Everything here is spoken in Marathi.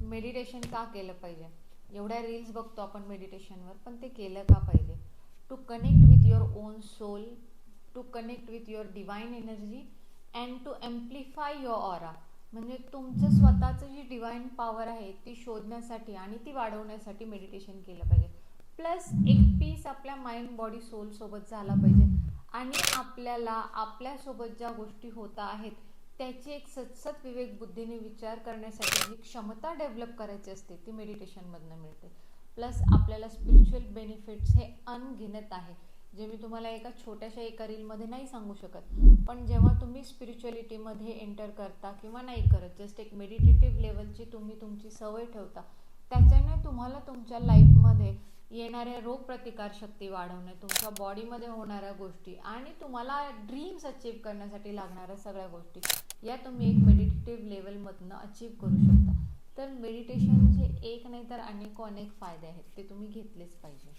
मेडिटेशन का केलं पाहिजे? एवढ्या रील्स बघतो आपण मेडिटेशनवर, पण ते केलं का पाहिजे? To connect with your own soul, to connect with your divine energy and to amplify your aura. म्हणजे तुमचं स्वतःचं जी डिवाइन पॉवर आहे ती शोधण्यासाठी आणि ती वाढवण्यासाठी मेडिटेशन केलं पाहिजे. प्लस एक पीस आपल्या माइंड बॉडी सोल सोबत झाला पाहिजे आणि आपल्याला आपल्यासोबत ज्या गोष्टी होत आहेत त्याची एक सतसत विवेक बुद्धीने विचार करण्यासाठी जी क्षमता डेव्हलप करायची असते ती मेडिटेशनमधनं मिळते. प्लस आपल्याला स्पिरिच्युअल बेनिफिट्स हे अनगिनत आहे, जे मी तुम्हाला एका छोट्याशा एका रीलमध्ये नाही सांगू शकत. पण जेव्हा तुम्ही स्पिरिच्युअलिटीमध्ये एंटर करता किंवा नाही करत, जस्ट एक मेडिटेटिव्ह लेवलची तुम्ही तुमची सवय ठेवता, त्याच्याने तुम्हाला तुमच्या लाईफमध्ये येणाऱ्या रोगप्रतिकारशक्ती वाढवणे, तुमच्या बॉडीमध्ये होणाऱ्या गोष्टी आणि तुम्हाला ड्रीम्स अचीव करण्यासाठी लागणाऱ्या सगळ्या गोष्टी या तुम्ही एक मेडिटेटिव्ह लेवलमधनं अचीव करू शकता. तर मेडिटेशनचे एक नाही तर अनेक फायदे आहेत, ते तुम्ही घेतलेच पाहिजे.